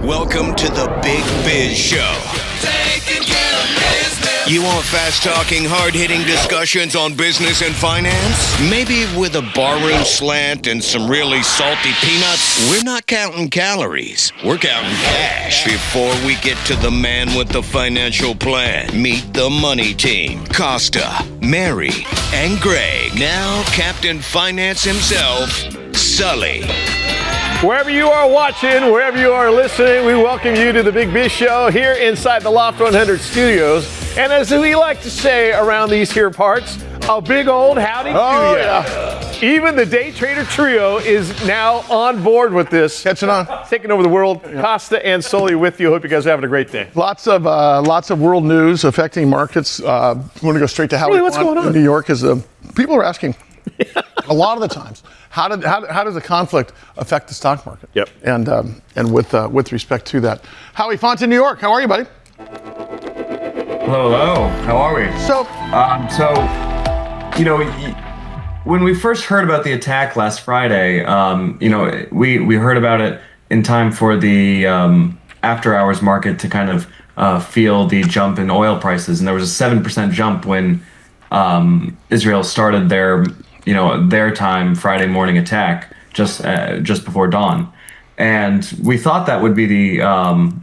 Welcome to the Big Biz Show. Taking care of business. You want fast-talking, hard-hitting discussions on business and finance? Maybe with a barroom slant and some really salty peanuts? We're not counting calories. We're counting cash. Before we get to the man with the financial plan, meet the money team. Costa, Mary, and Greg. Now Captain Finance himself, Sully. Wherever you are watching, wherever you are listening, we welcome you to the Big Biz Show here inside the Loft 100 studios. And as we like to say around these here parts, a big old howdy to ya. Yeah. Even the day trader trio is now on board with this. Catching on. Taking over the world. Yeah. Costa and Sully with you. Hope you guys are having a great day. Lots of world news affecting markets. I'm going to go straight to Howie Font. What's going on In New York is people are asking a lot of the times, how does the conflict affect the stock market? Yep. And with respect to that, Howie Font in New York. How are you, buddy? Hello. How are we? When we first heard about the attack last Friday, we heard about it in time for the after-hours market to kind of feel the jump in oil prices, and there was a 7% jump when Israel started their time Friday morning attack just before dawn, and we thought that would be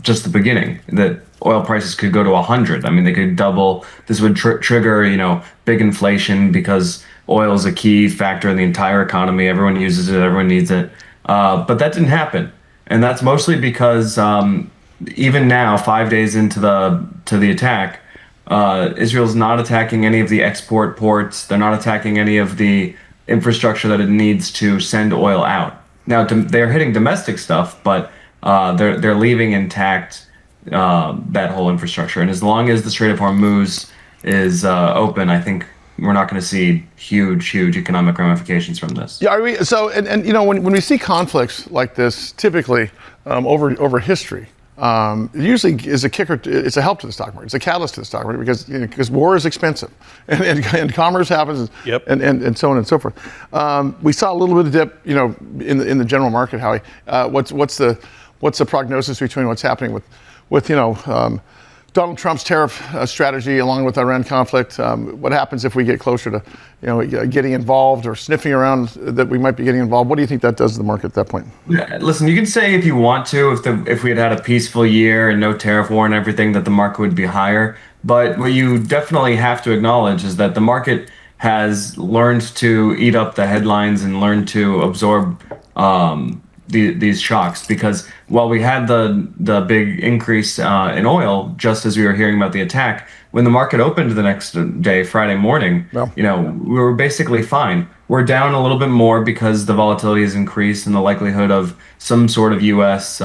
just the beginning, that oil prices could go to 100. I mean, they could double. This would trigger big inflation because oil is a key factor in the entire economy. Everyone uses it. Everyone needs it. But that didn't happen, and that's mostly because even now, 5 days into the attack, Israel's not attacking any of the export ports. They're not attacking any of the infrastructure that it needs to send oil out. Now, they're hitting domestic stuff, but they're leaving intact that whole infrastructure. And as long as the Strait of Hormuz is open, I think we're not going to see huge economic ramifications from this. Yeah, when we see conflicts like this, typically over history, it usually is a kicker. It's a help to the stock market. It's a catalyst to the stock market because war is expensive, and commerce happens, yep. and so on and so forth. We saw a little bit of dip, in the general market. Howie, what's the prognosis between what's happening with Donald Trump's tariff strategy along with Iran conflict? What happens if we get closer to getting involved or sniffing around that we might be getting involved? What do you think that does to the market at that point? Yeah, listen, you can say if you want to, if we had a peaceful year and no tariff war and everything, that the market would be higher. But what you definitely have to acknowledge is that the market has learned to eat up the headlines and learned to absorb these shocks, because while we had the big increase in oil just as we were hearing about the attack, when the market opened the next day, Friday morning, we were basically fine. We're down a little bit more because the volatility has increased and the likelihood of some sort of U.S.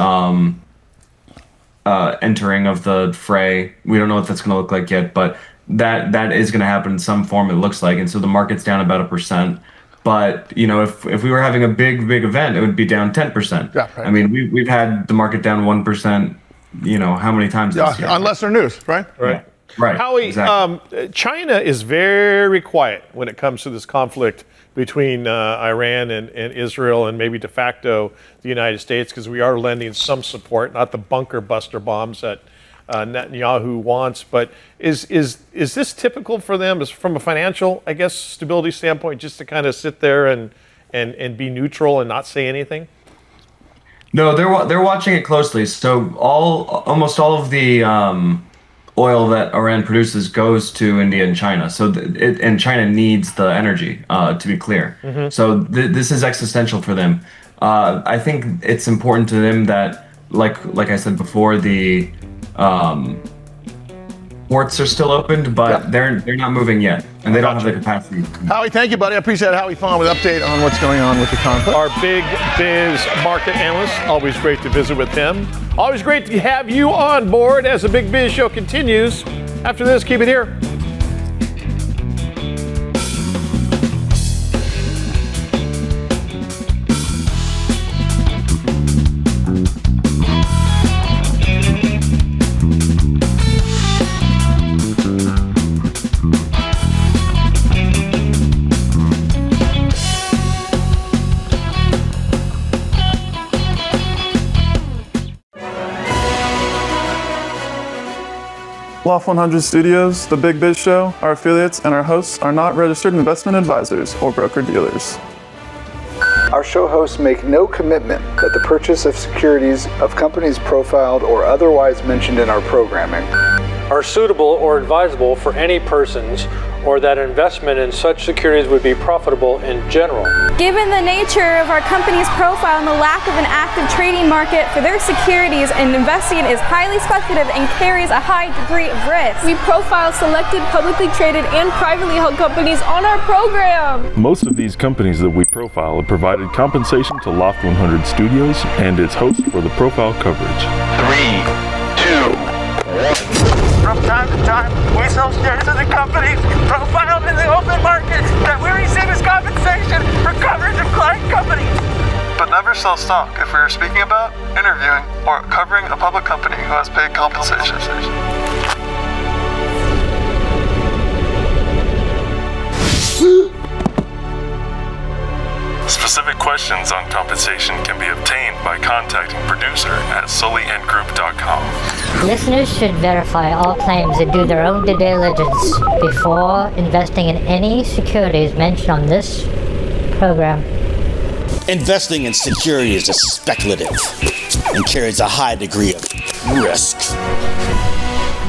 Entering of the fray. We don't know what that's going to look like yet, but that is going to happen in some form, it looks like. And so the market's down about 1%. But if we were having a big event, it would be down 10%. Yeah, right. I mean, we've had the market down 1%. How many times? This year? On lesser news, right? Right. Howie, exactly. China is very quiet when it comes to this conflict between Iran and Israel, and maybe de facto the United States, because we are lending some support, not the bunker buster bombs that Netanyahu wants. But is this typical for them, from a financial, stability standpoint, just to kind of sit there and be neutral and not say anything? No, they're watching it closely. So almost all of the oil that Iran produces goes to India and China. So and China needs the energy, to be clear. Mm-hmm. So this is existential for them. I think it's important to them that, like I said before, the ports are still opened, but they're not moving yet, and they don't have the capacity. Howie, thank you, buddy. I appreciate Howie Font with an update on what's going on with the conflict. Our big biz market analyst. Always great to visit with him. Always great to have you on board as the Big Biz Show continues. After this, keep it here. Loft 100 Studios, The Big Biz Show, our affiliates, and our hosts are not registered investment advisors or broker-dealers. Our show hosts make no commitment that the purchase of securities of companies profiled or otherwise mentioned in our programming are suitable or advisable for any persons, or that investment in such securities would be profitable in general. Given the nature of our company's profile and the lack of an active trading market for their securities, and investing is highly speculative and carries a high degree of risk. We profile selected publicly traded and privately held companies on our program. Most of these companies that we profile have provided compensation to Loft 100 Studios and its host for the profile coverage. 3, 2, 1. From time to time, we sell shares of the companies profiled in the open market that we receive as compensation for coverage of client companies. But never sell stock if we are speaking about, interviewing, or covering a public company who has paid compensation. Specific questions on compensation can be obtained by contacting producer at sullyandgroup.com. Listeners should verify all claims and do their own due diligence before investing in any securities mentioned on this program. Investing in securities is speculative and carries a high degree of risk.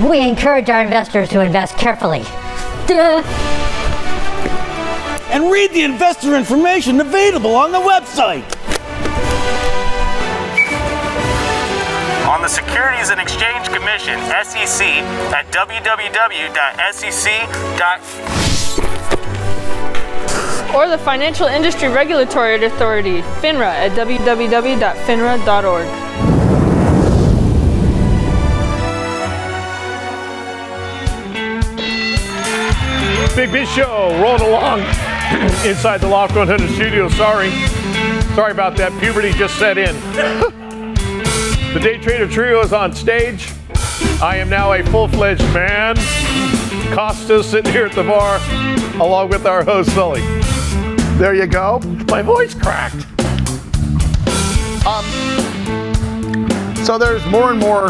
We encourage our investors to invest carefully. Duh. And read the investor information available on the website. On the Securities and Exchange Commission, SEC, at www.sec.gov. Or the Financial Industry Regulatory Authority, FINRA, at www.finra.org. Big Biz Show rolling along inside the Loft 100 studio. Sorry about that. Puberty just set in. The Day Trader Trio is on stage. I am now a full-fledged man. Costa's sitting here at the bar, along with our host, Sully. There you go. My voice cracked. So there's more and more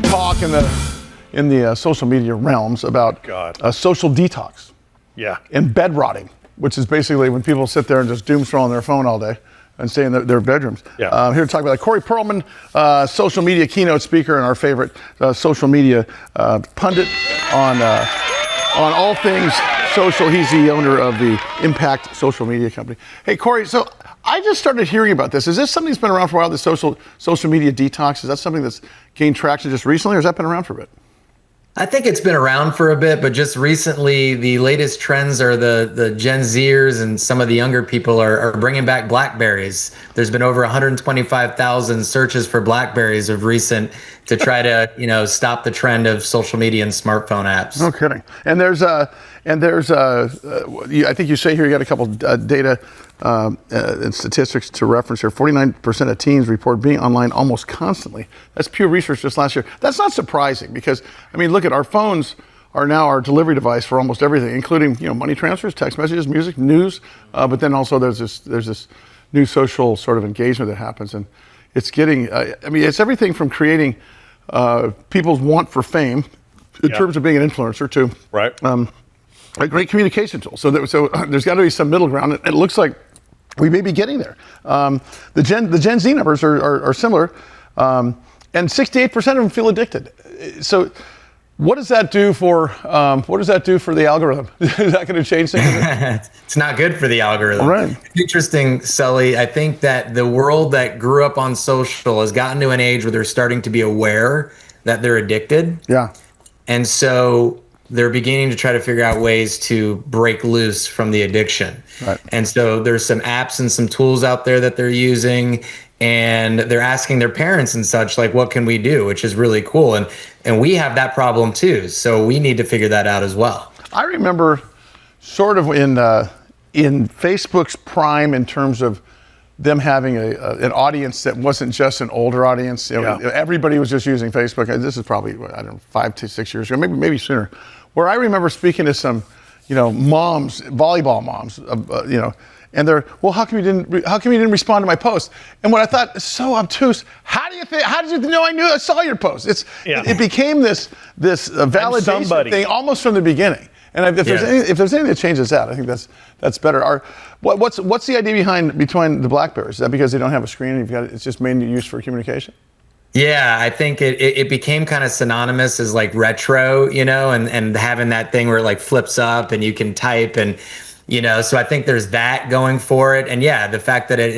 talk in the social media realms about social detox. Yeah. And bed rotting, which is basically when people sit there and just doom scroll on their phone all day and stay in their bedrooms. Yeah. Here to talk about that, Corey Perlman, social media keynote speaker and our favorite social media pundit on all things social. He's the owner of the Impact social media company. Hey, Corey, so I just started hearing about this. Is this something that's been around for a while, the social media detox? Is that something that's gained traction just recently, or has that been around for a bit? I think it's been around for a bit, but just recently, the latest trends are the Gen Zers and some of the younger people are bringing back Blackberries. There's been over 125,000 searches for Blackberries of recent to try to, stop the trend of social media and smartphone apps. No kidding. And there's I think you say here you got a couple data and statistics to reference here. 49% of teens report being online almost constantly. That's Pew Research just last year. That's not surprising because, look at our phones are now our delivery device for almost everything, including money transfers, text messages, music, news. But then also there's this new social sort of engagement that happens, and it's getting. It's everything from creating people's want for fame in terms of being an influencer to a great communication tool. So there's got to be some middle ground. It looks like we may be getting there. The Gen Z numbers are similar, and 68% of them feel addicted. So what does that do for the algorithm? Is that going to change things? It's not good for the algorithm. Right. Interesting, Sully. I think that the world that grew up on social has gotten to an age where they're starting to be aware that they're addicted. Yeah. And so they're beginning to try to figure out ways to break loose from the addiction. Right. And so there's some apps and some tools out there that they're using, and they're asking their parents and such, like, what can we do? Which is really cool. And we have that problem too. So we need to figure that out as well. I remember sort of in Facebook's prime in terms of them having an audience that wasn't just an older audience. Everybody was just using Facebook. This is probably, 5 to 6 years ago, maybe sooner, where I remember speaking to some, moms, volleyball moms, and they're, well, how come you didn't respond to my post? And what I thought is so obtuse. How did you know I saw your post? It became this validation thing almost from the beginning. And if there's anything that changes that, I think that's better. What's the idea between the BlackBerries? Is that because they don't have a screen? It's just mainly used for communication? Yeah, I think it became kind of synonymous as like retro, and having that thing where it like flips up and you can type and, so I think there's that going for it. And yeah, the fact that it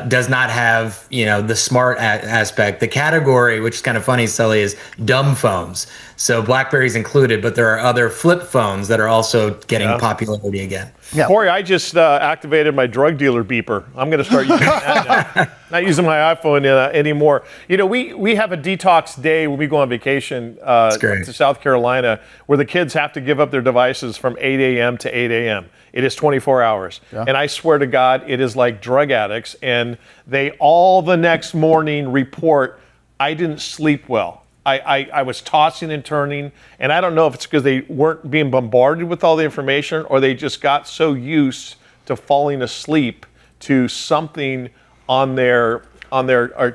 does not have, the smart aspect. The category, which is kind of funny, Sully, is dumb phones. So BlackBerry's included, but there are other flip phones that are also getting popularity again. Yeah. Corey, I just activated my drug dealer beeper. I'm going to start using that now. Not using my iPhone anymore. We have a detox day when we go on vacation to South Carolina, where the kids have to give up their devices from 8 a.m. to 8 a.m. It is 24 hours. Yeah. And I swear to God, it is like drug addicts. And they all the next morning report, I didn't sleep well. I was tossing and turning, and I don't know if it's because they weren't being bombarded with all the information or they just got so used to falling asleep to something on their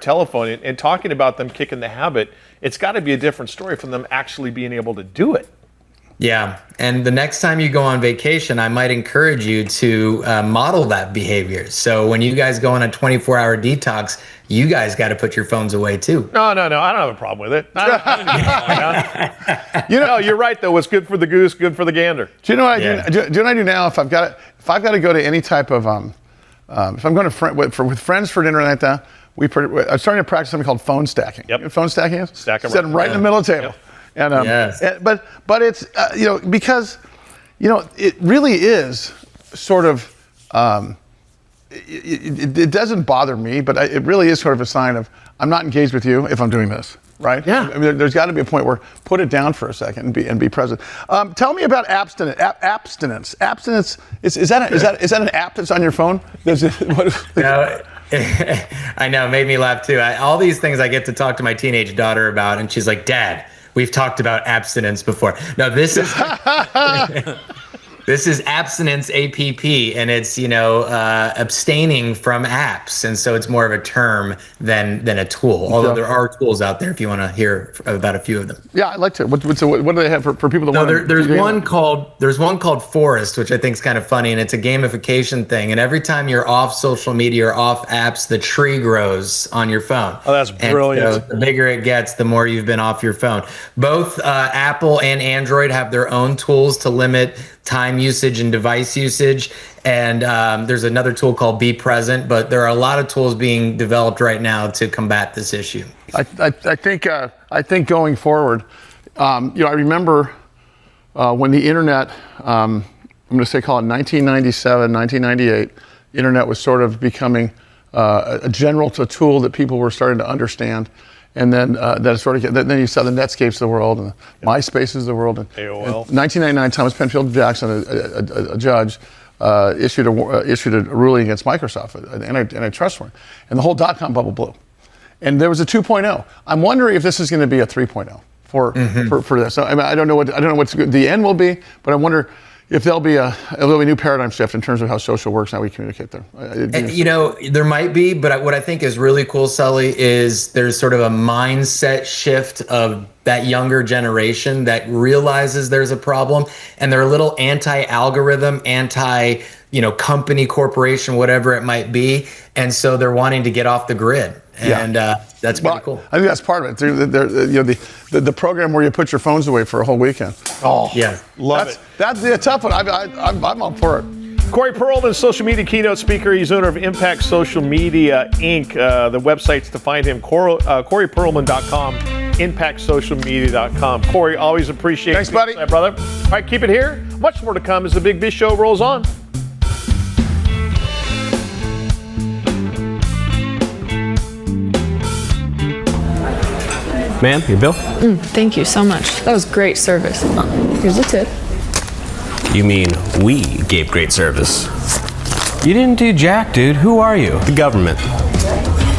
telephone. And talking about them kicking the habit, it's got to be a different story from them actually being able to do it. Yeah, and the next time you go on vacation, I might encourage you to model that behavior. So when you guys go on a 24-hour detox, you guys got to put your phones away too. No, I don't have a problem with it. You're right though. What's good for the goose, good for the gander. Do you know what I do? Do you know what I do now? If I've got to go to any type of if I'm going to with friends for dinner like that, I'm starting to practice something called phone stacking. Yep. You know what phone stacking is? Stack them set them right in the middle of the table. Yep. And but it's because it really is sort of it doesn't bother me, but it really is sort of a sign of I'm not engaged with you if I'm doing this, right? Yeah. I mean, there's got to be a point where put it down for a second and be present. Tell me about abstinence. Abstinence is that an app that's on your phone? No. I know, it made me laugh too. All these things I get to talk to my teenage daughter about, and she's like, "Dad, we've talked about abstinence before." No, this is this is Abstinence APP, and it's abstaining from apps, and so it's more of a term than a tool. Although there are tools out there if you want to hear about a few of them. Yeah, I'd like to. What do they have for people that want to? There's one called Forest, which I think is kind of funny, and it's a gamification thing. And every time you're off social media or off apps, the tree grows on your phone. Oh, that's brilliant. And so the bigger it gets, the more you've been off your phone. Both Apple and Android have their own tools to limit time usage and device usage. And there's another tool called Be Present, but there are a lot of tools being developed right now to combat this issue. I think going forward, I remember when the internet, I'm going to call it 1997, 1998, internet was sort of becoming a general tool that people were starting to understand. And then then you saw the Netscapes of the world and the MySpaces of the world. And AOL. In 1999, Thomas Penfield Jackson, a judge, issued a ruling against Microsoft, an antitrust warrant, and the whole dot-com bubble blew. And there was a 2.0. I'm wondering if this is going to be a 3.0 for this. So, I mean, I don't know what the end will be, but I wonder if there'll be a new paradigm shift in terms of how social works and how we communicate there. There might be, but what I think is really cool, Sully, is there's sort of a mindset shift of that younger generation that realizes there's a problem, and they're a little anti-algorithm, company, corporation, whatever it might be, and so they're wanting to get off the grid. And that's pretty cool. I think that's part of it. The program where you put your phones away for a whole weekend. Oh, yeah, love it. That's a tough one. I'm up for it. Corey Perlman, social media keynote speaker. He's owner of Impact Social Media Inc. The websites to find him: CoreyPerlman.com, ImpactSocialMedia.com. Corey, always appreciate it. Thanks, buddy. Brother. All right, keep it here. Much more to come as the Big Biz Show rolls on. Ma'am, your bill? Thank you so much. That was great service. Here's a tip. You mean we gave great service? You didn't do jack, dude. Who are you? The government.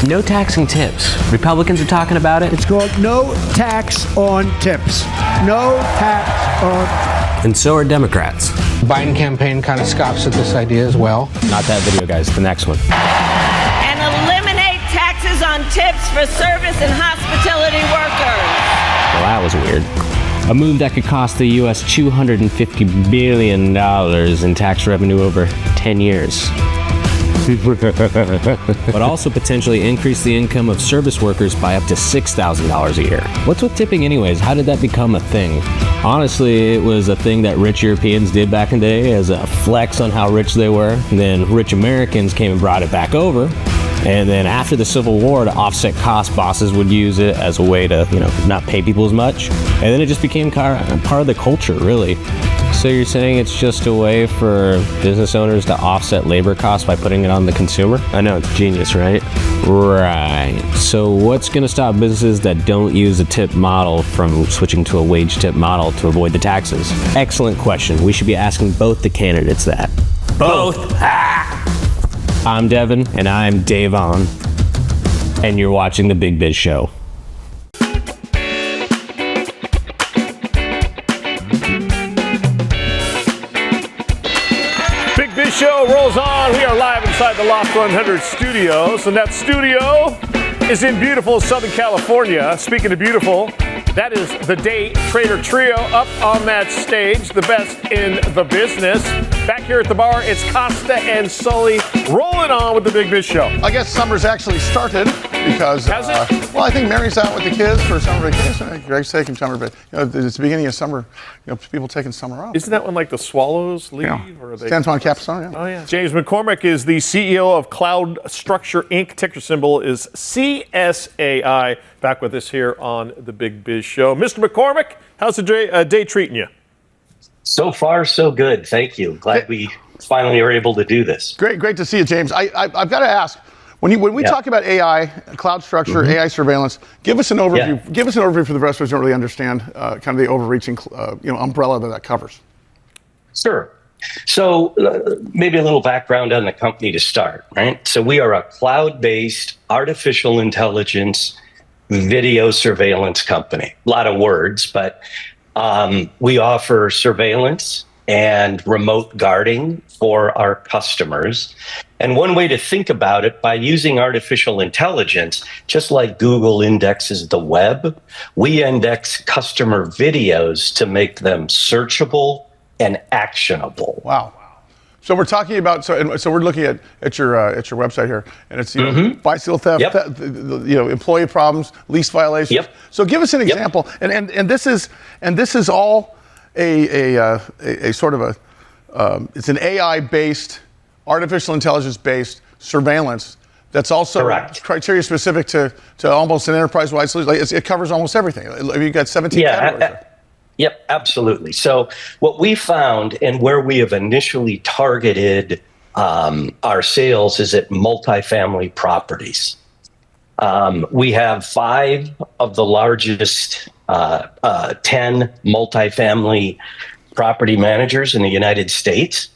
No taxing tips. Republicans are talking about it. It's called no tax on tips. No tax on... And so are Democrats. Biden campaign kind of scoffs at this idea as well. Not that video, guys. The next one. And eliminate taxes on tips for service and hospitality workers. Well, that was weird. A move that could cost the U.S. $250 billion in tax revenue over 10 years. But also potentially increase the income of service workers by up to $6,000 a year. What's with tipping anyways? How did that become a thing? Honestly, it was a thing that rich Europeans did back in the day as a flex on how rich they were. And then rich Americans came and brought it back over. And then after the Civil War, to offset costs, bosses would use it as a way to, not pay people as much. And then it just became part of the culture, really. So you're saying it's just a way for business owners to offset labor costs by putting it on the consumer? I know, it's genius, right? Right. So what's going to stop businesses that don't use a tip model from switching to a wage tip model to avoid the taxes? Excellent question. We should be asking both the candidates that. Both. I'm Devin, and I'm Davon, and you're watching The Big Biz Show. Big Biz Show rolls on. We are live inside the Loft 100 studios, and that studio is in beautiful Southern California. Speaking of beautiful, that is the Day Trader Trio up on that stage, the best in the business. Back here at the bar, it's Costa and Sully rolling on with the Big Biz Show. I guess summer's actually started because, Has it? Well, I think Mary's out with the kids for summer vacation. Greg's taking summer, but it's the beginning of summer. People taking summer off. Isn't that when like the swallows leave? Yeah. Or are they? Antoine Capisson, yeah. Oh yeah. James McCormick is the CEO of Cloudastructure Inc. Ticker symbol is CSAI. Back with us here on the Big Biz Show. Mr. McCormick, how's the day treating you? So far, so good. Thank you. Glad we finally are able to do this. Great to see you, James. I've got to ask, when we talk about AI, cloud structure, AI surveillance, give us an overview. Yeah. Give us an overview for the rest of us who don't really understand kind of the overreaching umbrella that covers. Sure. So maybe a little background on the company to start, right? So we are a cloud-based artificial intelligence video surveillance company. A lot of words, but we offer surveillance and remote guarding for our customers. And one way to think about it, by using artificial intelligence, just like Google indexes the web, we index customer videos to make them searchable and actionable. Wow. So we're talking about, so we're looking at your website here, and it's bicycle theft, employee problems, lease violations. Yep. So give us an example, and this is all a sort of a it's an AI-based, artificial intelligence-based surveillance that's also criteria specific to almost an enterprise-wide solution. Like it covers almost everything. You've got 17 categories there. Yep, absolutely. So what we found and where we have initially targeted our sales is at multifamily properties. We have 5 of the largest 10 multifamily property managers in the United States.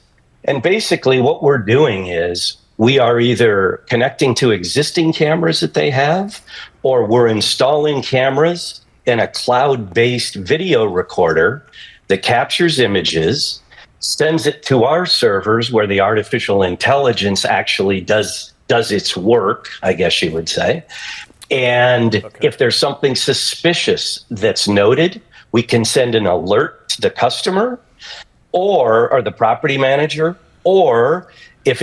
And basically what we're doing is we are either connecting to existing cameras that they have, or we're installing cameras in a cloud-based video recorder that captures images, sends it to our servers where the artificial intelligence actually does its work, I guess you would say. And if there's something suspicious that's noted, we can send an alert to the customer or the property manager, or if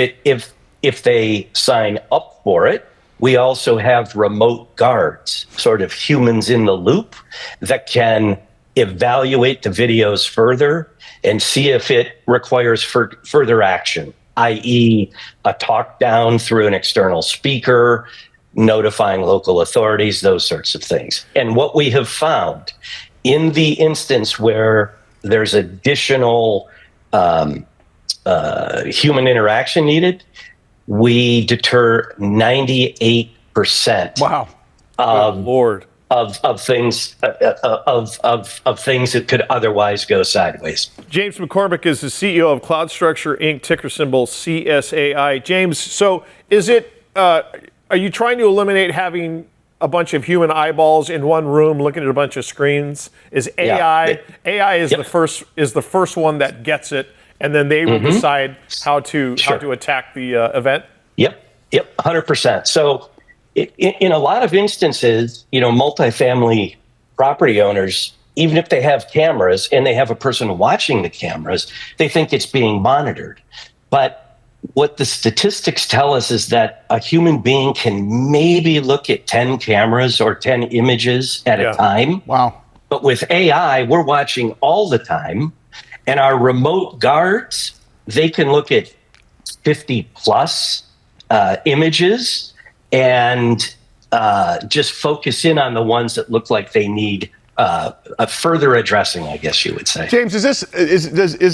they sign up for it, we also have remote guards, sort of humans in the loop, that can evaluate the videos further and see if it requires further action, i.e. a talk down through an external speaker, notifying local authorities, those sorts of things. And what we have found in the instance where there's additional human interaction needed, we deter 98% of things that could otherwise go sideways. James McCormick is the CEO of Cloudastructure Inc., ticker symbol CSAI. James, so is it? Are you trying to eliminate having a bunch of human eyeballs in one room looking at a bunch of screens? Is AI? AI is the first one that gets it and then they will decide how to attack the event? Yep, 100%. So in a lot of instances, multifamily property owners, even if they have cameras and they have a person watching the cameras, they think it's being monitored. But what the statistics tell us is that a human being can maybe look at 10 cameras or 10 images at a time. Wow. But with AI, we're watching all the time. And our remote guards, they can look at 50 plus images and just focus in on the ones that look like they need a further addressing, I guess you would say. James, is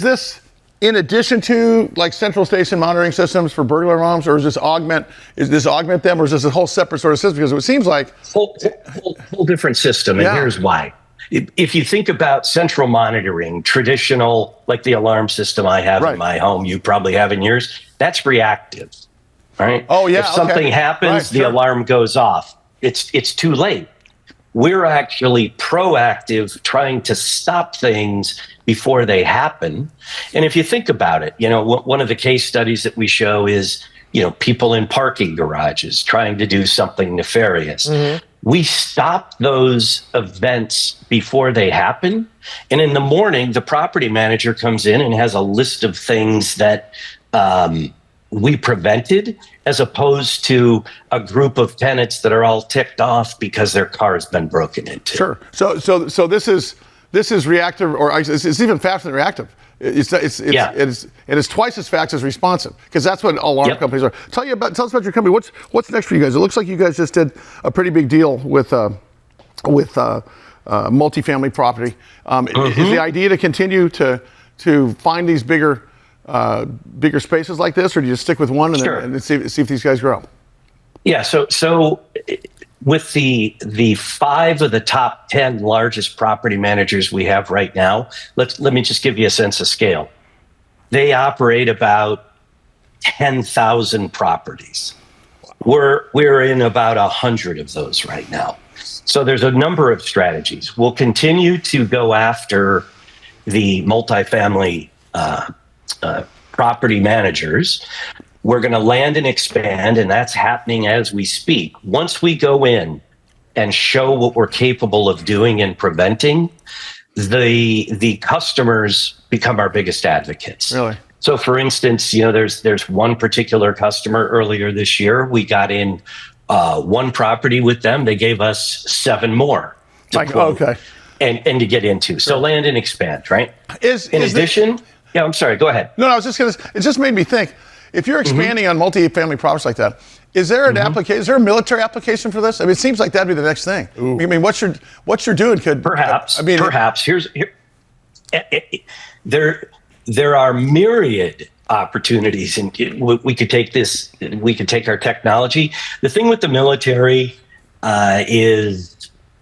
this in addition to like central station monitoring systems for burglar alarms, or does this augment them, or is this a whole separate sort of system? Because it seems like whole different system, and here's why. If you think about central monitoring, traditional, like the alarm system I have in my home, you probably have in yours, that's reactive, right? Oh, yeah. If something happens, the alarm goes off. It's too late. We're actually proactive, trying to stop things before they happen. And if you think about it, one of the case studies that we show is, people in parking garages trying to do something nefarious. We stop those events before they happen. And in the morning, the property manager comes in and has a list of things that we prevented, as opposed to a group of tenants that are all ticked off because their car has been broken into. Sure. So this is reactive, or it's even faster than reactive. It's twice as fast as responsive, because that's what alarm companies are. Tell us about your company. What's next for you guys? It looks like you guys just did a pretty big deal with multifamily property. Is the idea to continue to find these bigger spaces like this, or do you stick with one and see if these guys grow? Yeah. So with the 5 of the top 10 largest property managers we have right now, let me just give you a sense of scale. They operate about 10,000 properties. We're in about 100 of those right now. So there's a number of strategies. We'll continue to go after the multifamily property managers. We're going to land and expand, and that's happening as we speak. Once we go in and show what we're capable of doing and preventing, the customers become our biggest advocates. Really? So, for instance, there's one particular customer earlier this year. We got in one property with them. They gave us 7 more to quote and to get into. So land and expand, right? In addition, I'm sorry. Go ahead. No, I was just going to. It just made me think. If you're expanding on multi-family properties like that, is there an application? Is there a military application for this? I mean, it seems like that'd be the next thing. Ooh. I mean, what you're doing could perhaps. There are myriad opportunities, and we could take this. We could take our technology. The thing with the military is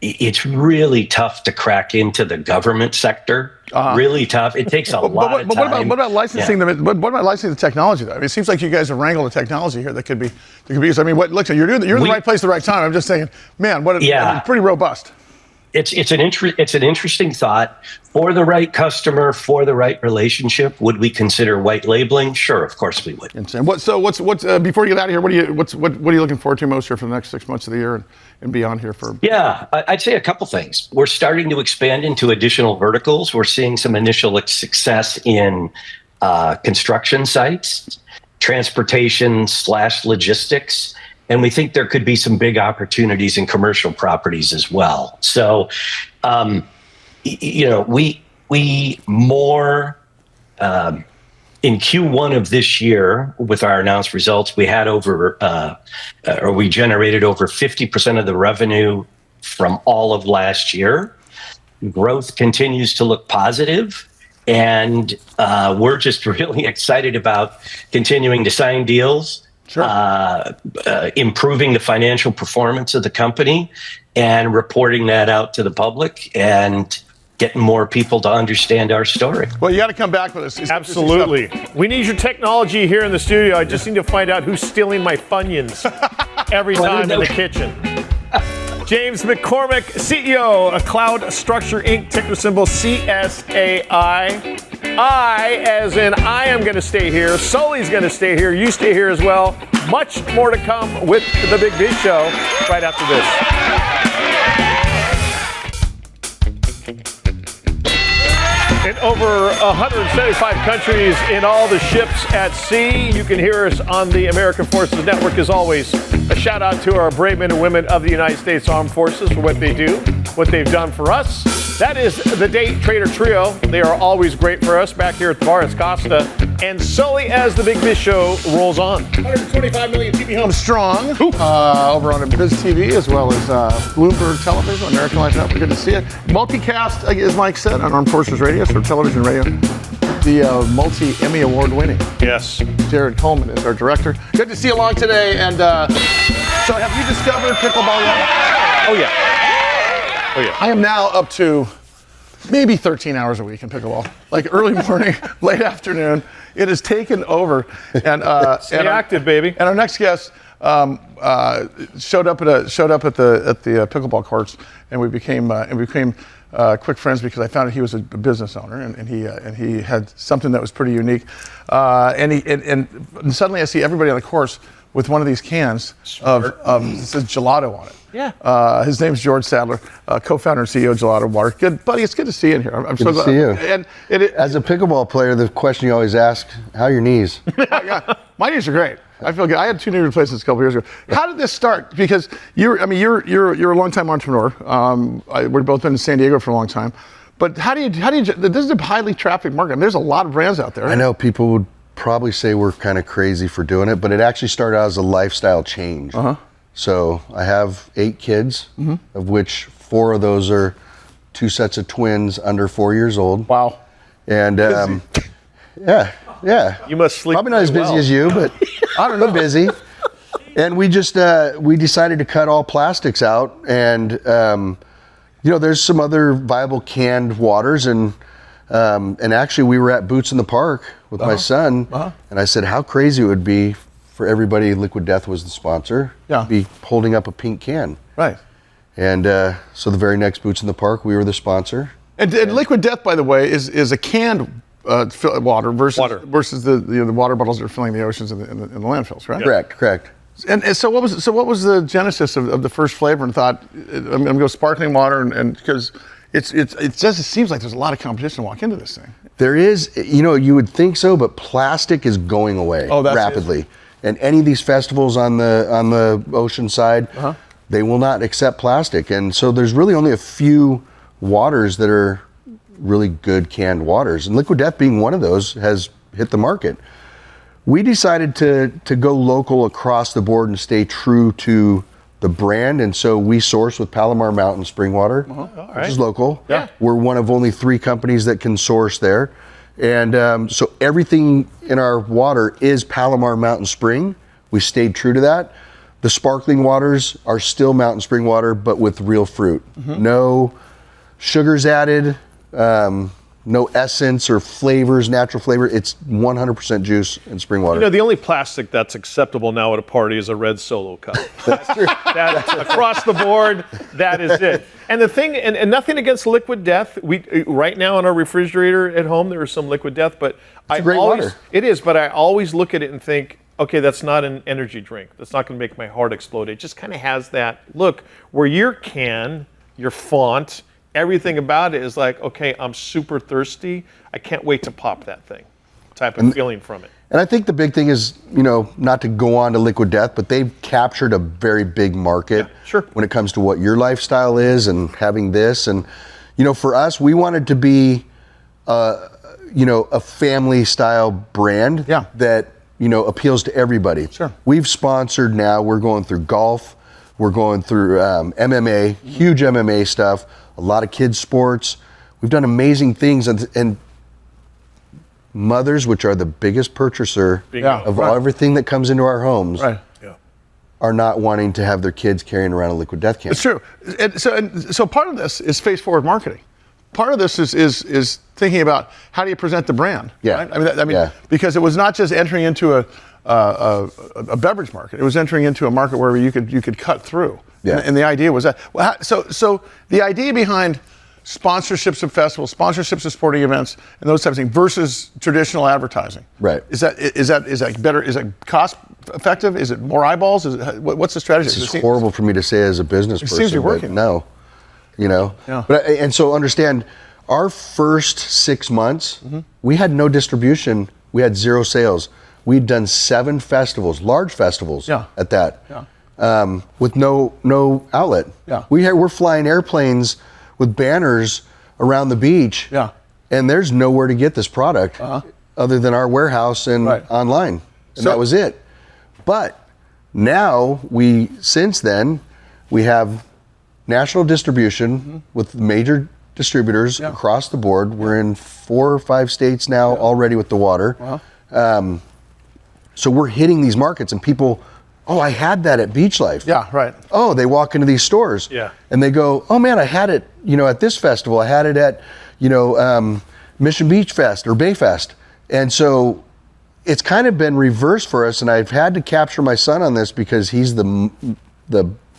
it's really tough to crack into the government sector. Really tough. It takes a lot of time. What about licensing them? What about licensing the technology, though? I mean, it seems like you guys have wrangled the technology here that could be used. I mean, you're in the right place at the right time. I'm just saying, man, pretty robust. It's an interesting thought. For the right customer, for the right relationship, would we consider white labeling? Sure, of course we would. And what's before you get out of here? What are you looking forward to most here for the next 6 months of the year and beyond here for? Yeah, I'd say a couple things. We're starting to expand into additional verticals. We're seeing some initial success in construction sites, transportation / logistics. And we think there could be some big opportunities in commercial properties as well. So, we more in Q1 of this year with our announced results, we had we generated over 50% of the revenue from all of last year. Growth continues to look positive. And we're just really excited about continuing to sign deals. Sure. Improving the financial performance of the company and reporting that out to the public and getting more people to understand our story. Well, you got to come back with us. Absolutely. We need your technology here in the studio. I just need to find out who's stealing my Funyuns every time in the kitchen. James McCormick, CEO of Cloudastructure Inc., ticker symbol CSAI. I, as in I am going to stay here. Sully's going to stay here. You stay here as well. Much more to come with the Big Biz Show right after this. In over 175 countries in all the ships at sea, you can hear us on the American Forces Network. As always, a shout out to our brave men and women of the United States Armed Forces for what they do, what they've done for us. That is the Day Trader Trio. They are always great for us back here at the bar. It's Costa and Sully as the Big Biz Show rolls on. 125 million TV homes strong over on BizTV as well as Bloomberg Television, American Life Network. Good to see you. Multicast, as Mike said, on Armed Forces Radio, so television radio. The multi-Emmy Award winning. Yes. Jared Coleman is our director. Good to see you along today. And so have you discovered pickleball yet? Oh, yeah. Oh, yeah. I am now up to maybe 13 hours a week in pickleball. Like early morning, late afternoon. It has taken over. And stay active, baby. And our next guest showed up at the pickleball courts, and we became quick friends because I found out he was a business owner, and he had something that was pretty unique. And suddenly I see everybody on the course with one of these cans of it says gelato on it. Yeah. His name's George Sadler, co-founder and CEO of Gelato Water. Good, buddy. It's good to see you in here. I'm good so to glad. see you. And as a pickleball player, the question you always ask: how are your knees? Yeah, my knees are great. I feel good. I had 2 knee replacements a couple years ago. How did this start? Because you're a longtime entrepreneur. We've both been in San Diego for a long time. But how do you? This is a highly trafficked market. I mean, there's a lot of brands out there. I know people would probably say we're kind of crazy for doing it, but it actually started out as a lifestyle change. So I have 8 kids, of which 4 of those are 2 sets of twins under 4 years old. Wow. And yeah. You must sleep. Probably not as busy as you, but I don't know, busy. And we just we decided to cut all plastics out, and there's some other viable canned waters, and actually we were at Boots in the Park with my son, and I said how crazy it would be for everybody. Liquid Death was the sponsor. Yeah. Be holding up a pink can. Right. And so the very next Boots in the Park, we were the sponsor. And Liquid Death, by the way, is a canned water versus the water bottles that are filling the oceans and the landfills, right? Correct. And so what was the genesis of the first flavor and thought I'm gonna go sparkling water and because it seems like there's a lot of competition to walk into this thing. There is, you would think so, but plastic is going away rapidly. And any of these festivals on the ocean side, they will not accept plastic. And so there's really only a few waters that are really good canned waters. And Liquid Death being one of those has hit the market. We decided to go local across the board and stay true to the brand. And so we source with Palomar Mountain spring water, which is local. Yeah. We're one of only 3 companies that can source there. And so everything in our water is Palomar Mountain Spring. We stayed true to that. The sparkling waters are still mountain spring water, but with real fruit. No sugars added, no essence or flavors, natural flavor. It's 100% juice and spring water. The only plastic that's acceptable now at a party is a red Solo cup. That's true. That's across the board, that is it. And the thing, and nothing against Liquid Death. We right now in our refrigerator at home, there is some Liquid Death, but it's a great water. It is, but I always look at it and think, okay, that's not an energy drink. That's not going to make my heart explode. It just kind of has that look where your can, your font, everything about it is like, okay, I'm super thirsty. I can't wait to pop that thing. Type of feeling from it. And I think the big thing is, not to go on to Liquid Death, but they've captured a very big market when it comes to what your lifestyle is and having this. And, for us, we wanted to be, a family style brand that, appeals to everybody. Sure. We've sponsored now, we're going through golf, we're going through MMA, huge MMA stuff, a lot of kids sports. We've done amazing things, and mothers, which are the biggest purchaser of everything that comes into our homes, are not wanting to have their kids carrying around a Liquid Death can. It's true. And so part of this is face forward marketing. Part of this is thinking about how do you present the brand. Yeah. Right? I mean, because it was not just entering into a beverage market. It was entering into a market where you could cut through Yeah. And the idea was that. Well, so the idea behind sponsorships of festivals, sponsorships of sporting events, and those types of things versus traditional advertising. Right. Is that better? Is it cost effective? Is it more eyeballs? What's the strategy? It's horrible for me to say as a business person. It seems to be working. No, Yeah. But and so understand, our first 6 months, we had no distribution. We had 0 sales. We'd done 7 festivals, large festivals. At that. Yeah. With no outlet. Yeah. We're flying airplanes with banners around the beach. Yeah. And there's nowhere to get this product other than our warehouse and online. And that was it. But now since then, we have national distribution with major distributors across the board. We're in 4 or 5 states now already with the water. So we're hitting these markets, and people, I had that at Beach Life. Yeah, right. Oh, they walk into these stores. Yeah. And they go, oh man, I had it, at this festival. I had it at, Mission Beach Fest or Bay Fest. And so it's kind of been reversed for us, and I've had to capture my son on this because he's the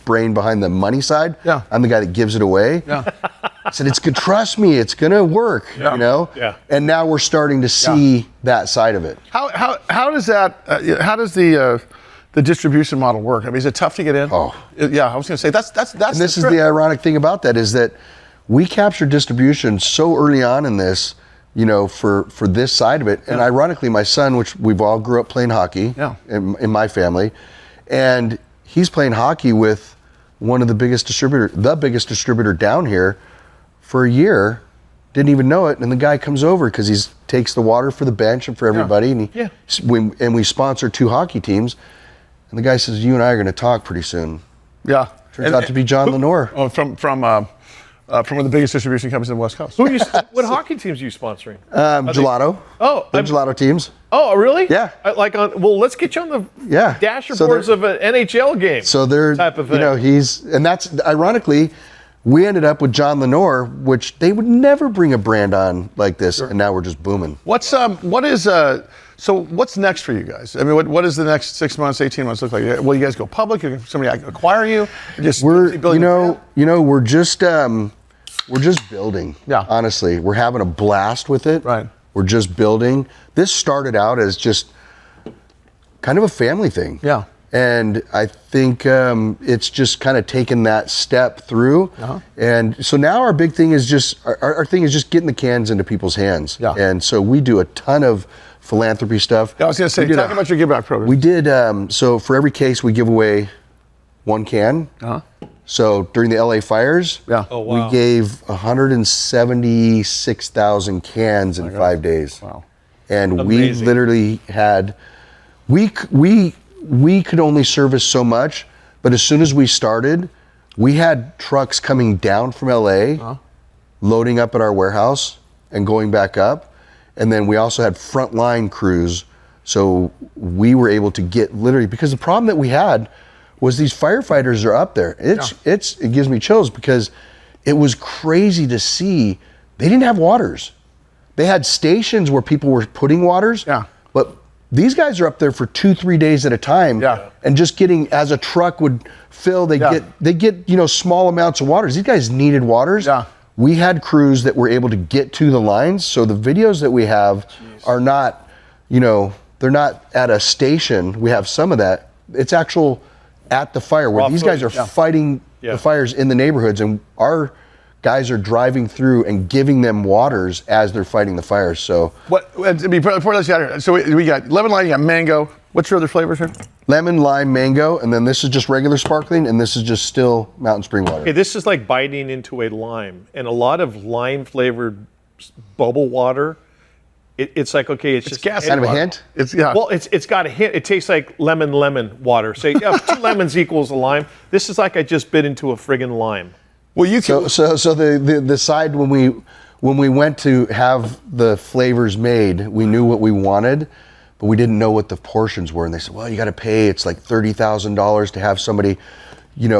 brain behind the money side. Yeah. I'm the guy that gives it away. Yeah. I said, trust me, it's gonna work, Yeah. And now we're starting to see that side of it. How does that? How does the distribution model work? I mean, is it tough to get in? Oh, yeah. I was going to say that's. And this is the ironic thing about that is that we captured distribution so early on in this, for this side of it. And ironically, my son, which we've all grew up playing hockey in my family, and he's playing hockey with one of the biggest distributor down here for a year, didn't even know it, and the guy comes over because he takes the water for the bench and for everybody, and we sponsor 2 hockey teams, and the guy says, you and I are going to talk pretty soon. Yeah. Turns out to be John Lenore. Oh, from one of the biggest distribution companies in the West Coast. What hockey teams are you sponsoring? Gelato. The Gelato teams. Oh, really? Yeah. Let's get you on the dasher boards of an NHL game. So they're type of thing. and that's ironically, we ended up with John Lenore, which they would never bring a brand on like this, and now we're just booming. What's next for you guys? I mean, what does the next 6 months, 18 months look like? Will you guys go public? Somebody acquire you? We're just building. Yeah. Honestly, we're having a blast with it. Right. We're just building. This started out as just kind of a family thing. Yeah. And I think it's just kind of taken that step through. And so now our big thing is our thing is just getting the cans into people's hands. Yeah. And so we do a ton of philanthropy stuff. I was going to say, talk about your give back program. We did, so for every case we give away 1 can. So during the LA fires, we gave 176,000 cans in 5 days. Wow. And Amazing. We literally had, we could only service so much, but as soon as we started, we had trucks coming down from LA, loading up at our warehouse and going back up. And then we also had frontline crews. So we were able to get literally, because the problem that we had was these firefighters are up there. It gives me chills because it was crazy to see. They didn't have waters. They had stations where people were putting waters. Yeah. But these guys are up there for 2-3 days at a time. Yeah. And just getting, as a truck would fill, they get small amounts of waters. These guys needed waters. Yeah. We had crews that were able to get to the lines. So the videos that we have are not, they're not at a station. We have some of that. It's actual at the fire where these guys are fighting the fires in the neighborhoods, and our guys are driving through and giving them waters as they're fighting the fires. So before I let you out here, so we got lemon lime, you got mango. What's your other flavors here? Lemon, lime, mango, and then this is just regular sparkling, and this is just still mountain spring water. Okay, this is like biting into a lime, and a lot of lime flavored bubble water. It's like, okay, it's just gas. Kind of a hint. Well, it's got a hint. It tastes like lemon water. Say, 2 lemons equals a lime. This is like I just bit into a friggin' lime. Well, you can. So the side when we went to have the flavors made, we knew what we wanted, but we didn't know what the portions were. And they said, well, you got to pay. It's like $30,000 to have somebody,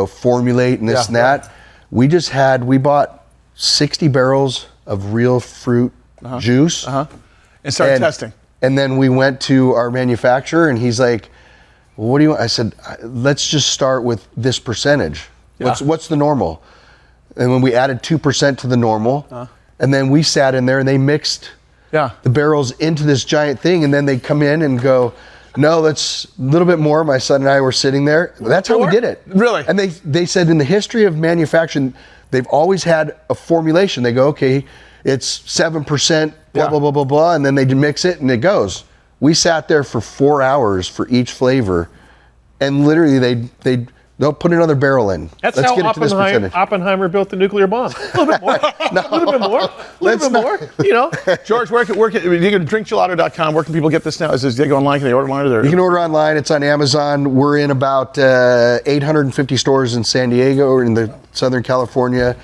formulate and this and that. Right. We bought 60 barrels of real fruit juice. And started testing. And then we went to our manufacturer, and he's like, well, what do you want? I said, let's just start with this percentage. What's the normal? And when we added 2% to the normal, and then we sat in there and they mixed the barrels into this giant thing, and then they come in and go, no, that's a little bit more. My son and I were sitting there. That's how we did it. Really? And they said in the history of manufacturing, they've always had a formulation. They go, okay, it's 7%, blah, blah, blah, blah, blah, and then they mix it and it goes. We sat there for 4 hours for each flavor, and literally they'll put another barrel in. That's Let's how get it to this percentage. Oppenheimer built the nuclear bomb. A little bit more. A little bit more. You know. George, where can you go to drinkgelato.com? Where can people get this now? Is they go online? Can they order online? You can order online. It's on Amazon. We're in about 850 stores in San Diego or in the Southern California.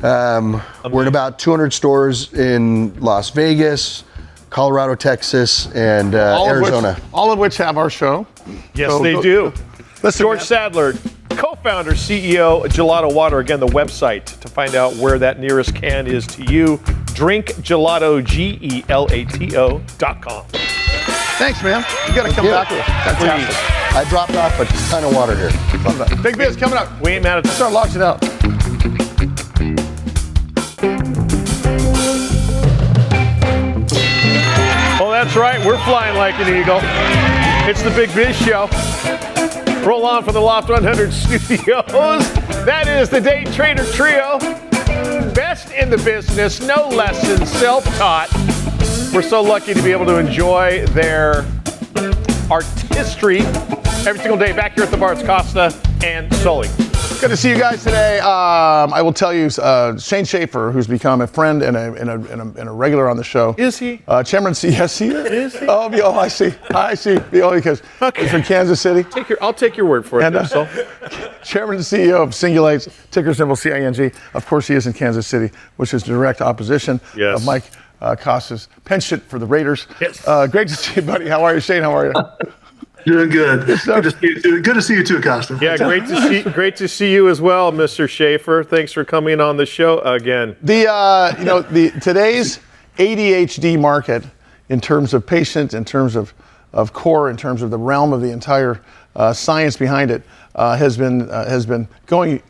We're in about 200 stores in Las Vegas, Colorado, Texas, and Arizona. All of which have our show. Yes, they do. Listen, George Sadler, co-founder, CEO, Gelato Water. Again, the website to find out where that nearest can is to you, drinkgelato.com. Thanks, man. You got to come back with us. Fantastic. I dropped off a ton of water here. Love that. Big Biz coming up. We ain't mad at that. Start launching out. Oh, that's right. We're flying like an eagle. It's the Big Biz Show. Roll on for the Loft 100 studios. That is the Day Trader Trio. Best in the business, no lessons, self-taught. We're so lucky to be able to enjoy their artistry every single day back here at the Barts Costa and Sully. Good to see you guys today. I will tell you, J Schaffer, who's become a friend and a regular on the show. Is he? Chairman, yes, he is. Is he? Oh, I see. Because he's from Kansas City. I'll take your word for it. And, Chairman and CEO of Cingulate, ticker symbol CING. Of course, he is in Kansas City, which is direct opposition of Mike Costa's penchant for the Raiders. Yes. Great to see you, buddy. How are you, Shane? How are you? Doing good. Good to see you too, Costa. Yeah, great to see you as well, Mr. Schaffer. Thanks for coming on the show again. Today's ADHD market, in terms of patients, in terms of core, in terms of the realm of the entire science behind it, has been going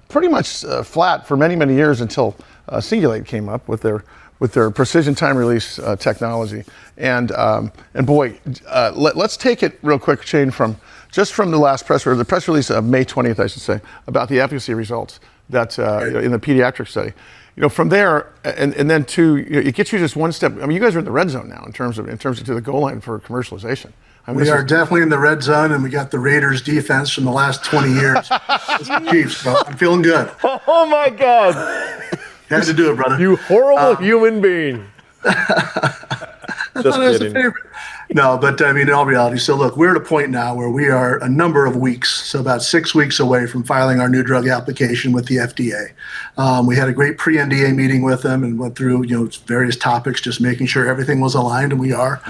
pretty much flat for many years until Cingulate came up with their precision time release technology. And boy, let's take it real quick, Shane, from the last press release of May 20th, I should say, about the efficacy results that in the pediatric study. From there, and then it gets you just one step. I mean, you guys are in the red zone now in terms of to the goal line for commercialization. We are definitely in the red zone, and we got the Raiders defense from the last 20 years. It's the Chiefs, so I'm feeling good. Oh my God. Had to do it, brother. You horrible human being. Just kidding. A favorite. No, but I mean, in all reality, so look, we're at a point now where we are a number of weeks, so about 6 weeks away from filing our new drug application with the FDA. We had a great pre-NDA meeting with them and went through, various topics, just making sure everything was aligned, and we are.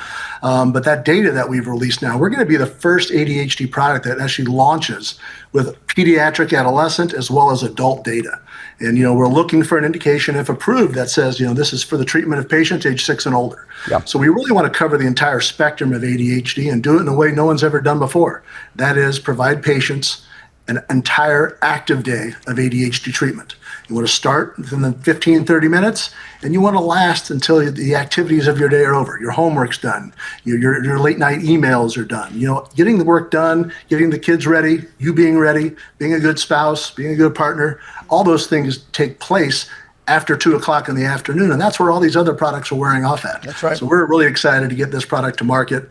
But that data that we've released now, we're going to be the first ADHD product that actually launches with pediatric, adolescent, as well as adult data. And, we're looking for an indication, if approved, that says, this is for the treatment of patients age 6 and older. Yep. So we really want to cover the entire spectrum of ADHD and do it in a way no one's ever done before. That is, provide patients an entire active day of ADHD treatment. You want to start within the 15, 30 minutes, and you want to last until the activities of your day are over. Your homework's done. Your late night emails are done. Getting the work done, getting the kids ready, you being ready, being a good spouse, being a good partner, all those things take place after 2 o'clock in the afternoon, and that's where all these other products are wearing off at. That's right. So we're really excited to get this product to market.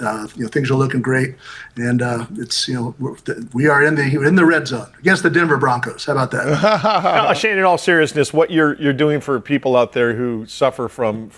Things are looking great, and it's we are in the red zone against the Denver Broncos. How about that? Now, Shane, in all seriousness, what you're doing for people out there who suffer from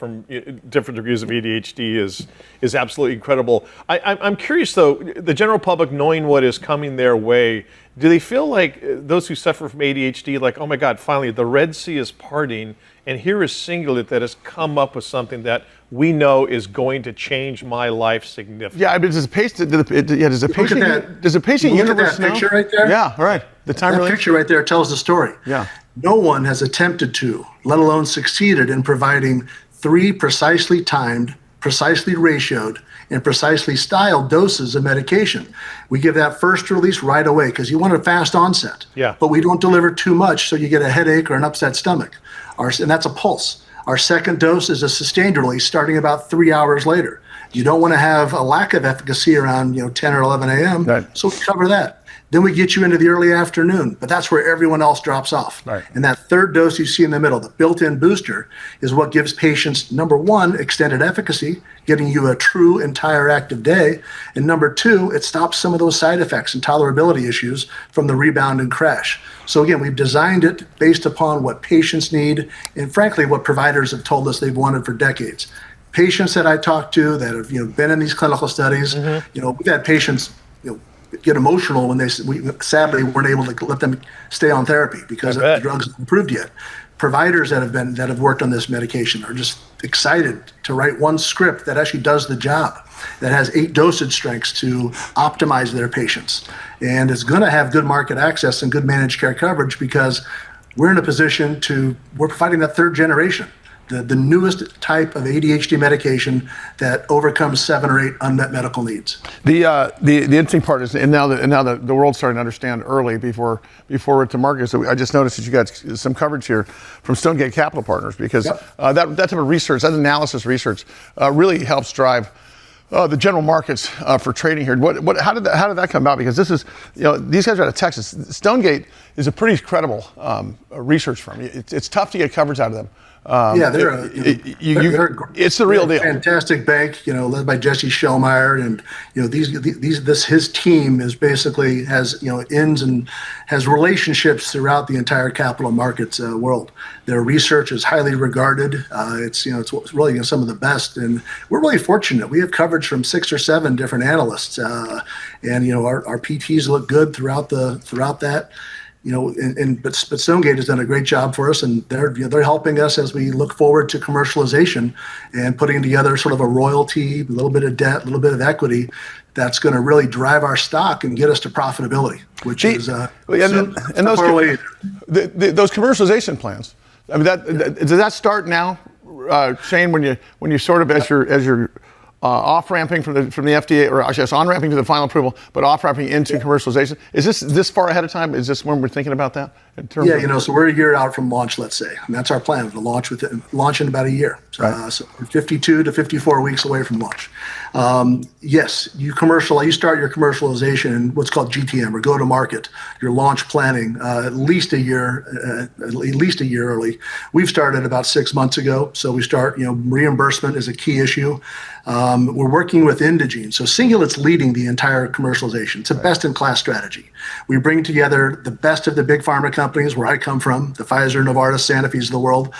different degrees of ADHD is absolutely incredible. I'm curious though, the general public knowing what is coming their way. Do they feel like those who suffer from ADHD, like, oh my God, finally the Red Sea is parting, and here is Cingulate that has come up with something that we know is going to change my life significantly? Yeah, I mean, does a patient universe look at that picture right there? Yeah, right. The time that picture right there tells the story. Yeah. No one has attempted to, let alone succeeded in providing 3 precisely timed, precisely ratioed and precisely styled doses of medication. We give that first release right away because you want a fast onset. Yeah. But we don't deliver too much so you get a headache or an upset stomach. And that's a pulse. Our second dose is a sustained release starting about 3 hours later. You don't want to have a lack of efficacy around 10 or 11 a.m. Right. So we cover that. Then we get you into the early afternoon, but that's where everyone else drops off. Right. And that third dose you see in the middle, the built-in booster, is what gives patients, number one, extended efficacy, getting you a true entire active day. And number two, it stops some of those side effects and tolerability issues from the rebound and crash. So again, we've designed it based upon what patients need and frankly, what providers have told us they've wanted for decades. Patients that I talk to that have been in these clinical studies, we've had patients get emotional when we sadly weren't able to let them stay on therapy because the drugs haven't approved yet. Providers that have worked on this medication are just excited to write one script that actually does the job, that has 8 dosage strengths to optimize their patients, and it's going to have good market access and good managed care coverage because we're in a position we're providing that third generation. The newest type of ADHD medication that overcomes 7 or 8 unmet medical needs. The interesting part is, and now the world's starting to understand early before we're to market. So I just noticed that you got some coverage here from Stonegate Capital Partners because that type of research, that analysis research, really helps drive the general markets for trading here. How did that come about? Because this is, these guys are out of Texas. Stonegate is a pretty credible research firm. It's tough to get coverage out of them. It's the real deal. Fantastic bank, led by Jesse Schellmeyer, and his team is basically has ins and has relationships throughout the entire capital markets world. Their research is highly regarded. It's really some of the best, and we're really fortunate. We have coverage from 6 or 7 different analysts, and our PTs look good throughout that. But Stonegate has done a great job for us, and they're helping us as we look forward to commercialization and putting together sort of a royalty, a little bit of debt, a little bit of equity that's going to really drive our stock and get us to profitability, which is those commercialization plans. I mean, does that start now, Shane? When you sort of as you're off-ramping from the FDA, or actually on-ramping to the final approval, but off-ramping into commercialization. Is this far ahead of time? Is this when we're thinking about that? So we're a year out from launch, let's say, and that's our plan to launch in about a year. So we're 52 to 54 weeks away from launch. Yes, you start your commercialization in what's called GTM, or go to market, your launch planning, at least a year early. We've started about 6 months ago, so we start. Reimbursement is a key issue. We're working with Indegene. So Cingulate's leading the entire commercialization. It's a best-in-class strategy. We bring together the best of the big pharma companies where I come from, the Pfizer, Novartis, Sanofi's of the world.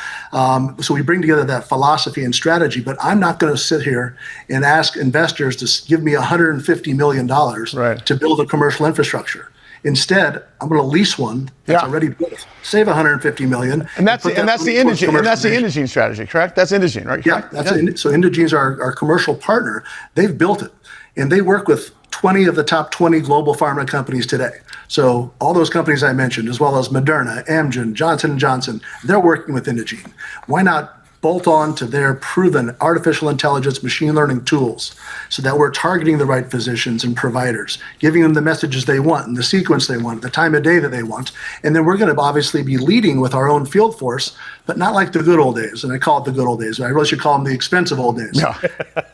So we bring together that philosophy and strategy, but I'm not going to sit here and ask investors to give me $150 million to build a commercial infrastructure. Instead, I'm going to lease one that's already built, save $150 million. And that's the Indegene strategy, correct? That's Indegene, right? Yeah, so Indegene's our commercial partner. They've built it, and they work with 20 of the top 20 global pharma companies today. So all those companies I mentioned, as well as Moderna, Amgen, Johnson & Johnson, they're working with Indegene. Why not bolt on to their proven artificial intelligence machine learning tools so that we're targeting the right physicians and providers, giving them the messages they want and the sequence they want, the time of day that they want. And then we're going to obviously be leading with our own field force, but not like the good old days. And I call it the good old days. I really should call them the expensive old days. Yeah.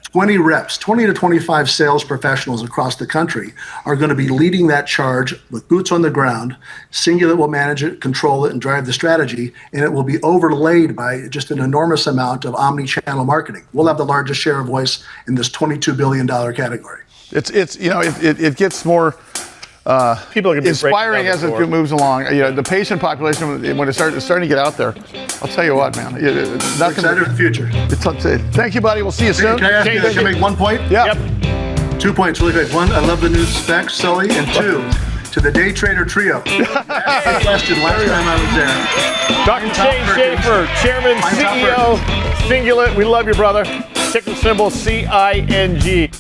20 reps, 20 to 25 sales professionals across the country are going to be leading that charge with boots on the ground. Cingulate will manage it, control it, and drive the strategy, and it will be overlaid by just an enormous amount of omni-channel marketing. We'll have the largest share of voice in this $22 billion category. It gets more people are inspiring as it moves along. The patient population, when it's starting to get out there, I'll tell you what, man. We're excited for the future. Thank you, buddy. We'll see you soon. Can I make one point? Yeah. 2 points really quick. One, I love the new specs, Sully. And 2, to the day trader trio. Asked the question last time I was there. Dr. J Schaffer, Chairman, CEO, Cingulate. We love you, brother. Ticker symbol CING.